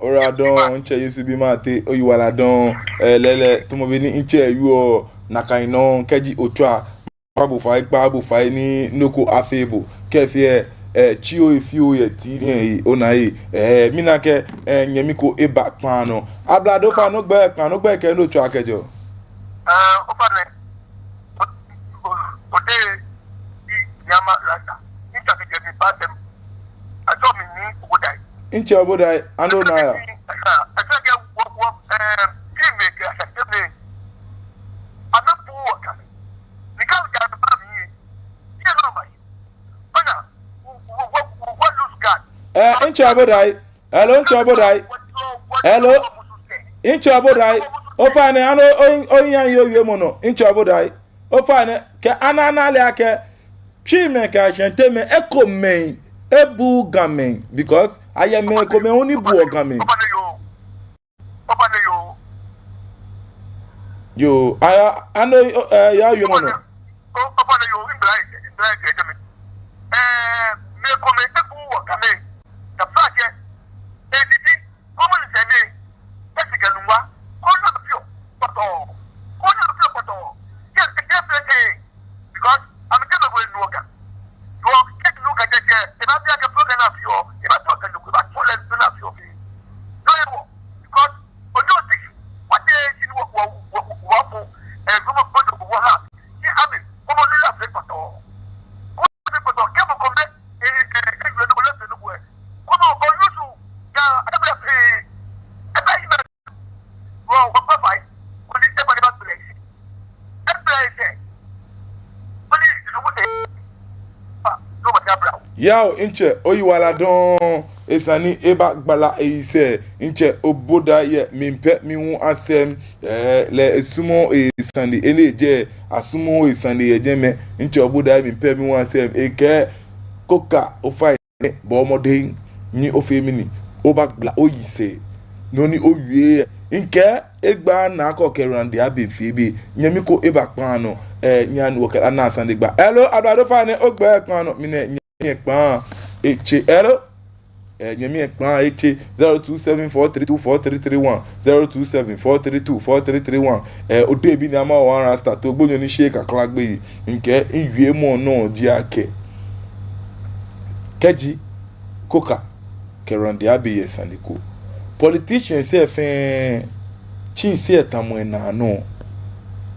B: ora don nche Yesu bi mate oyiwala don lele tumo be ni nche yu nakai no keji otwa pabu fa ni noko afebo kefie chio ifio ye ti onayi mina ke nyemi ko eba pano ablado fa no gbe ke no twa kejo
J: o fa ne o de yama lata nta ke je patem ajo mi ni obodai
B: nche obodai ando na ya
J: ajo wo team make accept me anapu waka ni ka ga ba mi ye no mai ona what lose God
B: nche obodai hello nche obodai hello nche obodai o fa ne ano oyan yo mo no nche obodai o fa ne ke anana le ake chime ka chente me eko men ebu gamen because aye me ko me oni bu gamen yo aya ano ya yo mo no
J: me ko me ebu gamen the fact edidi como ni se me esiganuwa ko na pio poto yes because I'm going to go in Noga. You are taking a look at it. If I take a program of you, if I talk to you, I'm full of you. No, because for those things, what they in what and some of the world have. See, I mean, come on, let's take it all. Come on, come back. Come on, go you to well, what fight? When it's everybody about place.
B: Yao inche oyiwala don esani eba gbala eise inche oboda ye mimpe miwu asem le esumo esani eneje asumo esani ejeme inche oboda mimpe miwu asem eke koka ofai bo modin ni ofemini oba gbala oyise noni owie nke egba na akokeran de abefebe nyemi ko eba pano nyan wokala na asande gba hello adado fane ogba pano mine ekpan eche hello nyemi ekpan eche 0274324331 0274324331 odebi ni ama wan rasta to gbonyo ni shake aklagbe nke iwie mo no di ake keji koka keran de abe saniko politicians say fe chin say tamu na no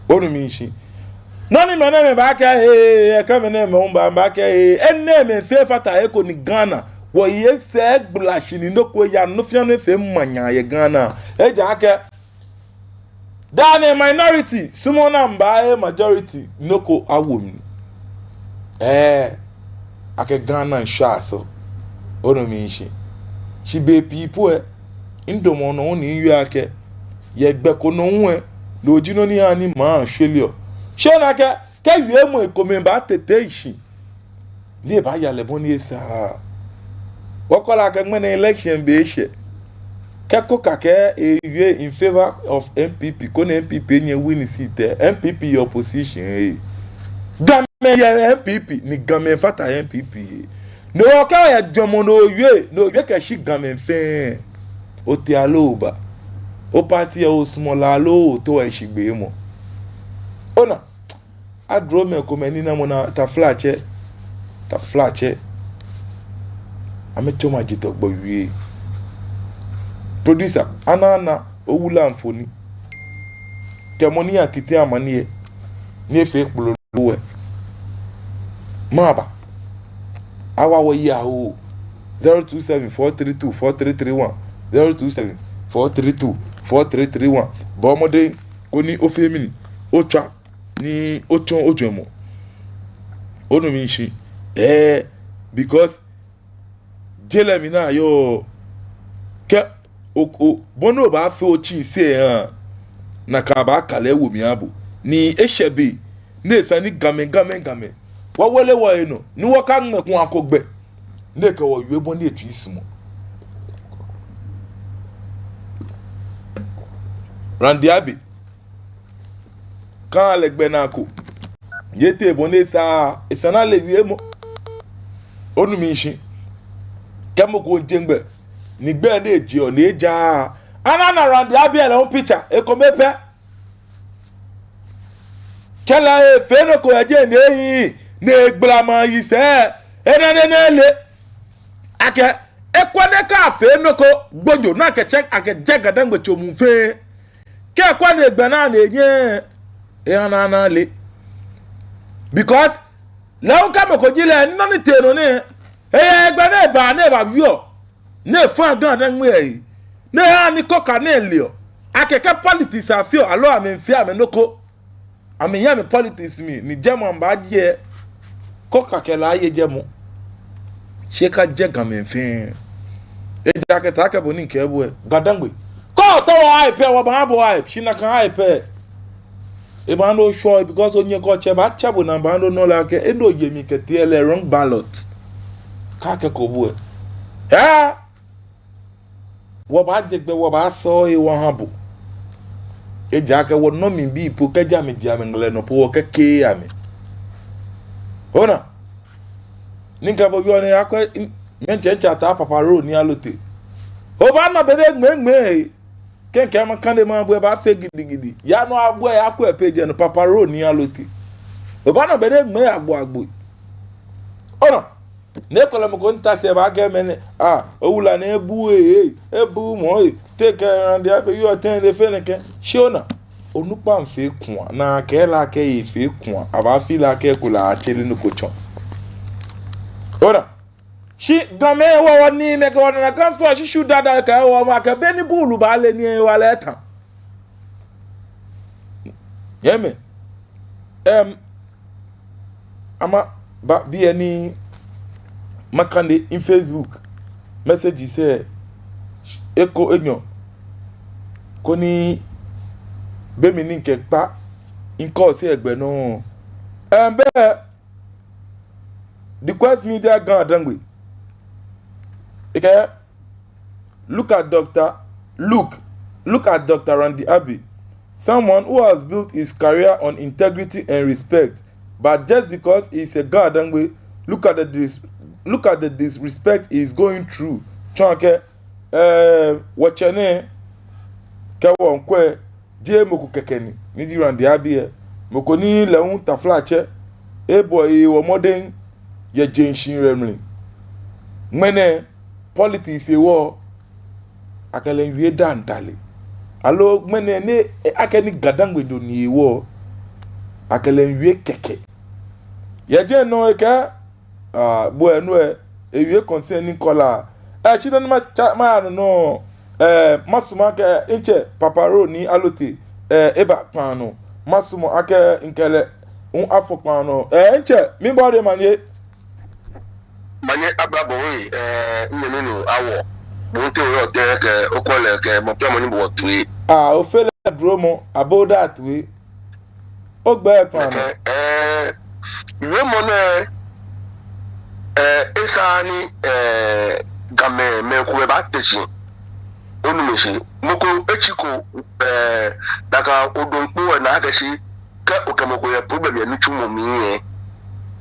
B: onumi shi nani mene me ba ka e ka mene me umba ba ka enne me fe fata eko ni Ghana wo ye se gblashi ni noko ya no fia no fe manya ye Ghana eja ke dane minority sumo na mba majority noko awom ake Ghana shaso onumi shi be people indomo no ni yu ake ye gbe ko no nwe lo jino ni ani ma Australia shona ke yu emo ekome ba tete ishi ni ba ya le boni esa wakola ke mene election be she ke ko ka ke yu in favor of MPP ko na MPP nye win seat MPP opposition game ya MPP ni game fata MPP no ka ya jomo no yu ke shi game fe o ti aloba o party o smola lo to e shigbe mo ona adro me ko meni na mo na ta flache ta flache amecho ma jito gbo wie producer anana owula mfoni temoni atite amanie ni efe kpolo maba awa wo ya o 0274324331 0274324331 bomode koni ofemini ocha ni ochon ojomo onu mi shi because jele mi na yo ke o bono ba fe ochi se na ka ba kale wo mi abo ni ehebe na esani game wa wele wo eno ni wo ka nmekun akogbe ne ka wo yue bon ni etu isimo Randiabi kan alegbe na ko yete bon esa na le wie mo onu mi shi kemo ko jengbe ni gbe na eji o na eja ana Randiabi ele on picture e ko mepe kela e feno ko eje ni eyin ne egblama yi se enenele ake ekwade ka feno ko gbojo na ke check ake jegada ngbe chomu fe ke kwade egbe na enye na le because lawo ka me ko jile nno ni teno ni egbe na ba vio ne fan dan nwe yi ne ha ni koka na elio ake ke politics afio alo amenfi amenoko amenya me politics mi jemo mba je koka kela aye jemo sheka jega menfin eja ke ta ke boni nke ebo gadangbe ko to wa ipe wa ba bo ipe shina kan ipe e ba no sure because onye ko che ba chabo na ba no la ke endo yemi ke tiele wrong ballot ka ke ko bu wo ba jegbe wo ba so e wo habo eja ke wo no mi bi po ke ja mi dia mengle no po wo ke ke ame ona ninka bo yo ne akwa mencha ta papa ro ni alote o ba na bere gbengbe kenke ma kande ma bo ba fe gidigidi ya no agbo ya akwa page no papa ro ni alote o ba na bere gbe agbo ona ne kola mo ko nta se ba ga mene owula na ebu ebu mo take Randiabi you attend the feneke shona onupa nfe kun na ke la ke ife kun aba fi la ke kula achele no kocho ora shi dame wo ni me ko na kan so shi shu dada ka wo ma ka be ni bulu ba le ni wa le tan yeme ama ba bi any makande in Facebook message say eko enyo koni be mi ni nke pa nko si egbe no be the Quest Media gan dangwe okay look at Dr. Randiabi, someone who has built his career on integrity and respect, but just because he's a god dangwe look at the disrespect he's going through chonke wachene kawo nkwe je moku kekeni ni di Randiabi moko ni leun ta flache boy wo modern ye jenshin remli mene politics ewo akele wie dantale alo mene ne akeni gadangwe do ni ewo akele wie keke ye je no eke bo enu ewie concerning kola chida ma no masuma ke inche paparo ni alote eba pano masumo ake nkele un afopano inche mi body manye
J: abrabo we nenu awo mo te o de ke okole ke mo pe mo ni bo tui
B: o fele dromo about that we o gbe pano
J: we mo ne esa ni game me ko ba teji onu me shi moko echiko daga odonpo na agashi ke okamoko ye problem ye nuchu mo mi ye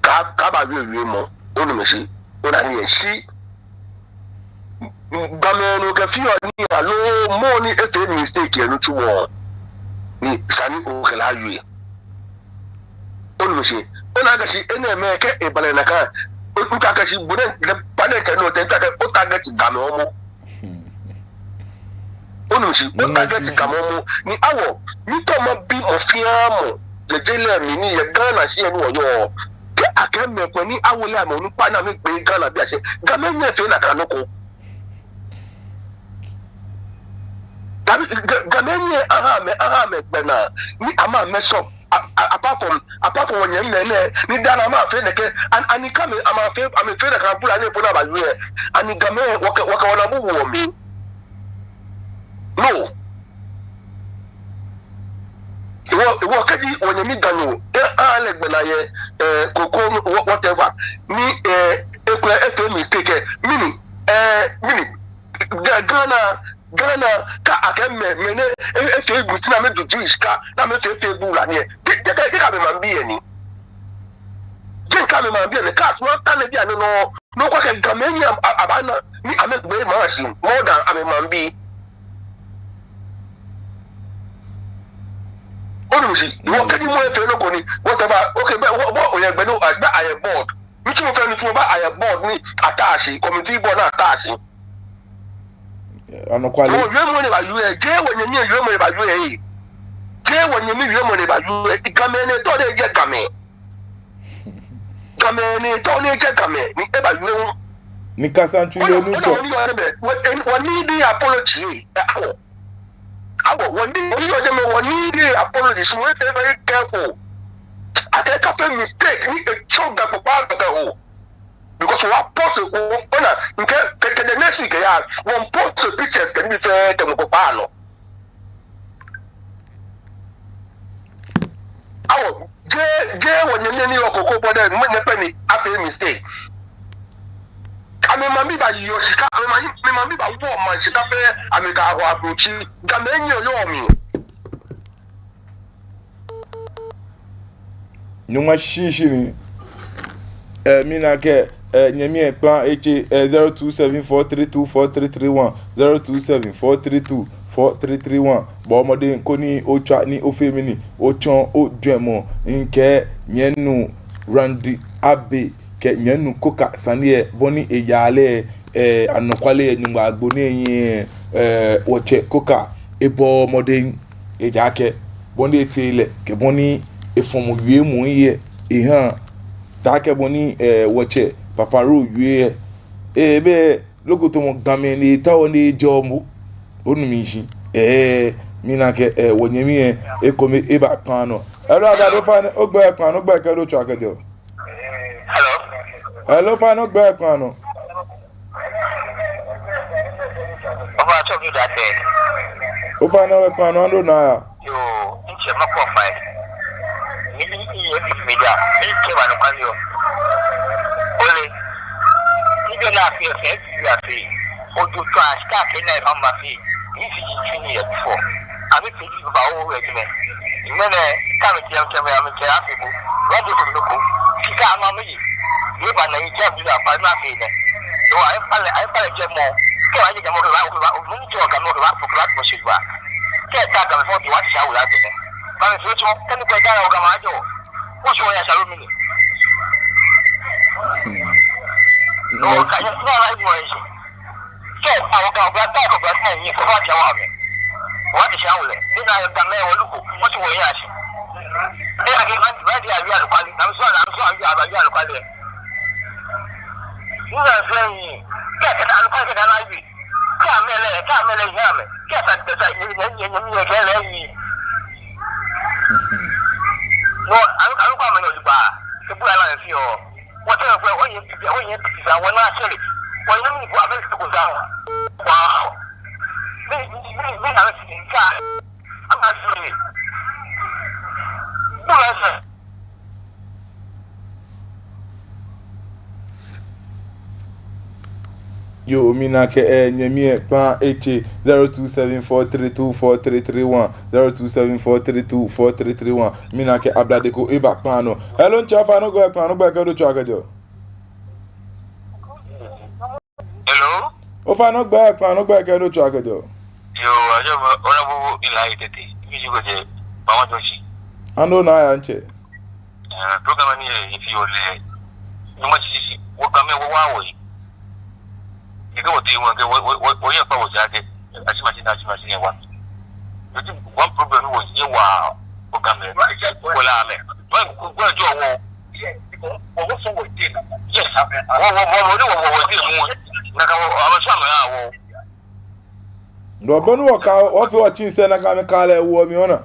J: ka ba wie mo onu me shi ona ni shi game no ka fi oni alo mo ni efe mistake ye nuchu mo ni sani o kala wie onu me shi ona agashi ene me ke e bale na ka
K: Nkakashi bune the planet no te o target game omo. Onu shi o target game omo ni awo ni to mo bi mo fiamo le jele mi ni ye Ghana shi enu oyo. Ke akeme ko ni awo le mo nu pa na mi pe Ghana bi ase. Game nye fe na kanoko. Game nye aha me bena ni ama mess up. Apart from when you ni dana ma fe neke ani kame ama fe am fe na kan pula ni pona ba yue ani game waka wana bu wo mi no wo kaji when mi danu ale gbena ye koko whatever ni ekura efe mistake mini Ghana ka akemme mene efe gusi na me dudu iska na me fe bula ni de ka be man bi eni je ka me man bi eni ka so ta le bi ani no kwa ke gamenya abana ni ame be machine more than ame man bi onusi wo ka ni mo efe no ko ni whatever okay what oye gbe no agba aye board mi ti mo fe ni ti mo ba aye board ni atashi committee board na atashi
B: Anokwale.
K: Oh, you money by you, Jay, when you need your money by you, Jay, when you need your money by you, come in and don't get come in. Come in and don't get come in. Never know.
B: Nikasa Chile Nuto.
K: What need the apology? One need the apology. So we're very careful. I take up a mistake. We choke that part of the hole. Because what possible the next week one post the pictures can be fair to Mopano. Oh, Jay, when you need your cocoa border, penny, I made a mistake. I mean, Mammy by Yoshika, Mammy by woman, Chicape, Amiga, Abuchi, Gamenio, Yomi.
B: Numa Shishini, Minake. Nyemi ekpan eche 0274324331 0274324331 bo mode ko ni ocha ni ofemini ochon ojemo nke nyenu Randy Abe ke nyenu koka sanie boni eyale anokwale nyungba agboni yin woche koka ebo mode ejake boni etile ke boni efomo wie mu ye ehan take boni woche Papa Ru yue be logo to mo game ni ta oni jomu onumishi mina ke wonyemi ekomi eba pano elo aga do fa ogbe pano ogbe ke lo chu akejo hello fa no gbe pano
J: Over talk you that day.
B: o fa no pano ando na
J: Yo, inche mako fight. Ni media, ni ke ba no kwani Ole, you don't have your head, you are free. Or you try to start in there on my feet. This is here before. I will tell you about all regiment. You know, come and tell me, I'm a terrible. What do you look? She can't mammy. You are not just without my feet. No, I probably get more. So I think I'm going to for black machine. Can't talk about what you want to shout at me. But if you can go down, I'll come. What's your answer? No, I just not like voice. So, I will go back to that and you forgot your army. What is your way? Then I have done look. What will you ask? Then I get ready. I will call it. I'm sorry. You have a young quality. You are saying, get an unpacked and I be. Come, Yam. Get at the side. No, I'm coming to the bar. The boy I feel. Whatever when you when I said it, when you mean what makes it go down. Wow. I'm not saying it.
B: Yo mina ke nyemi ekpan eche 0274324331 0274324331 mina ke abladeko eba pano hello nchafa no go ekpan no gba ke do chu akejo
J: Hello.
B: O fa no gba ekpan no gba ke do chu akejo
J: Yo, ajo ona bu ila itete. Mi go je ba joshi.
B: Ando na ya nche.
J: Program ni if you le. No much wakame wawe iko wote wange woye pa wojage ashimashini wa one problem was you wa wakame wala ame kwa jo wo wo so wo tin yes wo naka amashama yawo
B: ndo bonu waka ofe watchin se naka me kale wo mi ona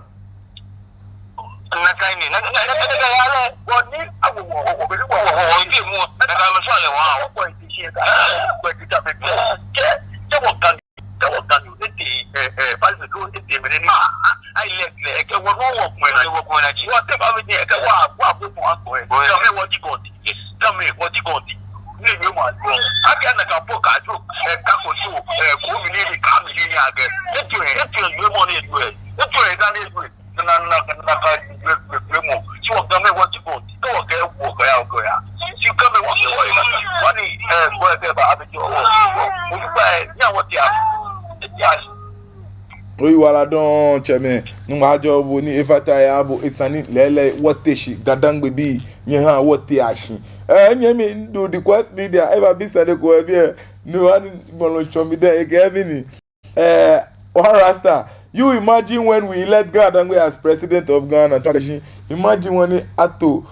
J: naka ni naka yale woni awo obiri wo ndi mu naka amashale wa ko ntishie ka ko titabe ke wo kan eti palme do eti me ni ai le ke wo wo na ji wo te ba mi ke wa bu mo ko e me wo ti ko ti yes come me wo ti ko ti ni mi mo ado aka na ka po ka ju ka ko ju ko mi ni ka mi ni age eti mi mo ni edu eti da ni edu na ka mo si wo ka me wo ti ko ti ko ke wo ka ya si ka me wo ke wo ina wani ko e ba abi jo wo ba nya wo ti a
B: oyi wala don cheme numa ajo bo ni efata ya bo isani lele woteshi gadangbe bi nye ha wote ashi nye mi do the quest media ever be said ko e no one bolo chomi de egevini one rasta you imagine when we elect Gadangbe as president of Ghana imagine when ato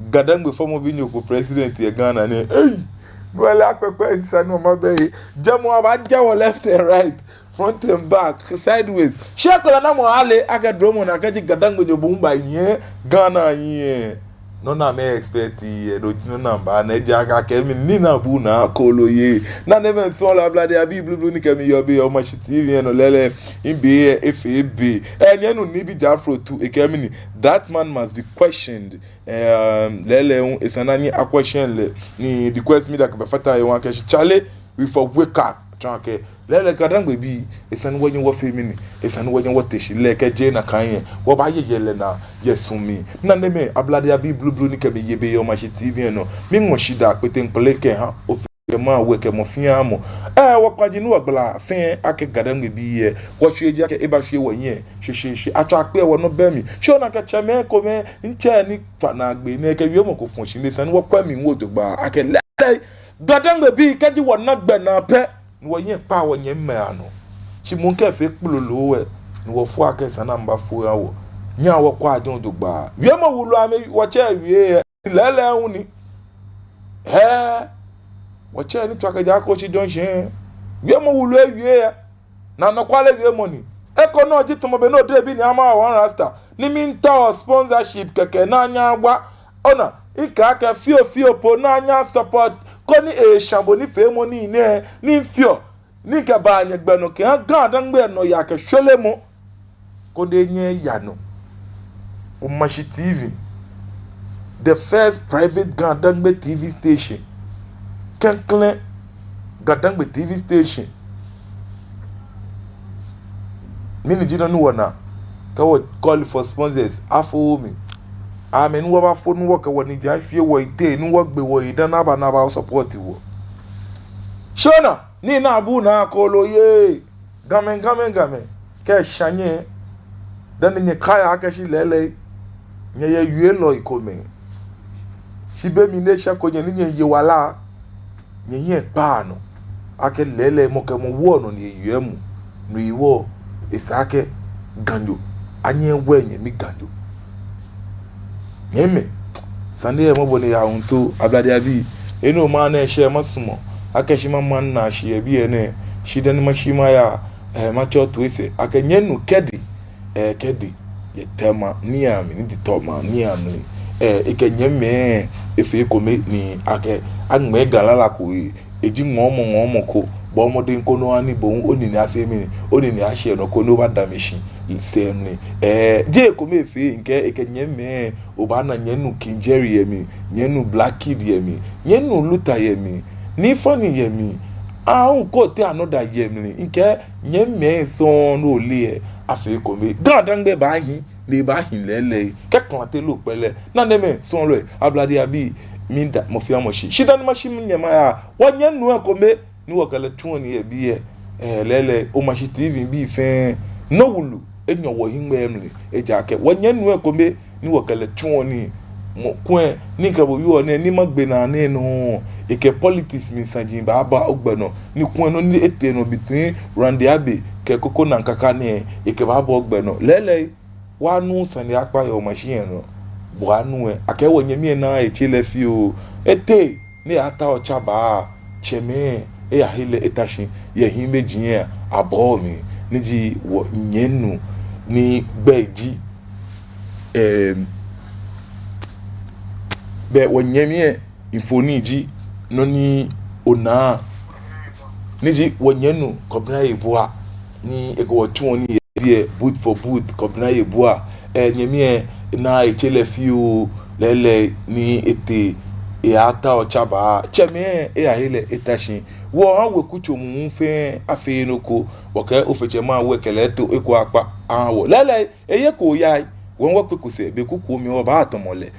B: Gadangbe former Binyoko president of Ghana ne hey well akpepe isani o ma be jamu abajawo left and right front and back sideways shekola na mo ale aga dromo na gaji Gadangbe de bumba yin Ghana yin no na me expect do jino namba na jaga ke mi ni na bu na koloye na never so la blade abi blue ni ke mi yo be o ma TV no lele imbe FAB eni no ni bi Jafro tu e ke mi ni that man must be questioned lele esanani a question le ni the question me that be fata e wan ke chale we for wake up chanke lele Gadangbe bi esan wo yin wo femini esan wo yin wo teshi le ke je na kan yen wo ba yeyele na yesumi na neme ablade abi blue ni ke be yebe yo ma TV no mi ngo shida pete npele ke ha o fe ma we ke mo fian mo wo kwaji nu ogbla fin ake Gadangbe bi ye wo hwe je ake e ba hwe wo yen hwe acho ape wo no be mi hwe na ka cheme ko me nche ni fa na gbe ne ke wi mo ko fun shi le san wo kwa mi wo to gba ake le Gadangbe bi ke ji wo na gbe na pe wo yen pa wo yen me ano chi mun ke fe kpulolo we ni wo fu ake sana mba fu yawo nya wo kwa adon do gba wi mo wulu ame wo che wi lele hu ni wo che ni twaka ja ko chi don shen wi mo wulu wi na no kwale wi mo ni eko no ji tomo be no de bi ni ama one rasta ni min to sponsorship keke na anya gba ona ika ka fio po na anya support koni shambo ni femo ni ne ni fio ni ka ba anya gba no ke Gadangbe no ya ke hwele mo ko de nye ya no o Mashi TV the first private Gadangbe TV station Kenkle Gadangbe TV station mini jina no wana ka wo call for sponsors afo me amen wo ba fo no wo ka woni ja hwie wo ite no wo gbe wo ida na ba support wo shona ni na abu na koloye gamen ke shanye dan nye kaya aka shi lele nye ye yue lo ikome shi be mi ne sha ko nye ni ye wala nye pa no ake lele mo ke mo wo no ni yue mu ni wo isake ganjo anye wenye mi ganjo nyeme sande e mo bone ya unto ablade abi eno ma na ehye masumo akashi man na hye bi ene shida ni mashima ya ma choto ese akanyenu kedi kedi ye tema ni ami ni ditoma ni ami ikanyeme efe kome ni ake agme galala ko eji ngomo ko bo modde nkono ani bo onini afemi onini ahye no ko no badameshi semni je ko me fe nke ekenyeme obana nyenu kinjeri yemi nyenu black kid yemi nyenu luta yemi ni funny yemi ko te another yemi nke nyeme so no le afi ko me Gadangbe ba hin le ba hin lele kekon te lo pele na neme so lo ablade abi minda mo fi amoshi shida ni mashi nyema ya wanyenu ko me ni wo kale tuoni e bi lele o Mashi TV bi fe no wulu enyo wo hinme emle ejake wanyenu ko me ni wo kale tuoni kwen ni ka bo yo ne ni magbe na ne no eke politics mi sanjin ba ba ogbe no ni kwen no ni ete no between Randy Abbey ke koko na nkaka ne eke ba ba ogbe no lele wa nu sande akpa yo machine no bo anu e akewo nyemi na echele fi o ete ni ata ocha ba cheme e ya hile etashi ye hi meji e abo mi ni ji wo nyenu ni gbeji be wonyemie infoni ji no ni ona niji wonyenu kobna yebua ni ego tuo ni ye boot for boot kobna yebua nyemie na echele fiu lele ni ete e ata ochaba cheme e ahile etashi wo awe kucho mu fe afe noko woke ofeche ma we keleto eko apa awo lele eye ko yai won wo pekuse be kuku mi wo ba atomole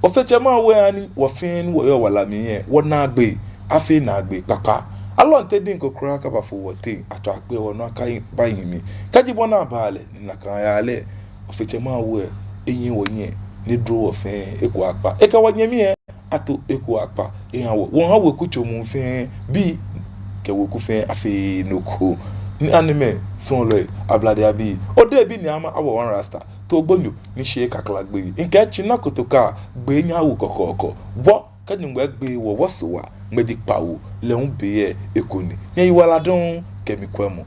B: ofeche ma we ani wo fin wo yo wala mi yen wo na gbe afe na gbe papa alon te din ko kura ka ba fo wo te ato agbe wo no aka ba yin mi kaji bo na ba ale na kan ya ale ofeche ma we eyin wo yen ni dro wo fin eko apa e ka wo yen mi yen ato eko apa e han wo won ha we kucho mu fin bi ke wo ku fin afe noko ni anime son lo ablade abi o de bi ni ama awo one rasta to gbonyo ni se kakla gbe nke china kotoka gbe nya wo kokoko wo kani ngbe gbe wo wosowa ngbe di pawo le un be e ekoni yen iwala don kemi kwemo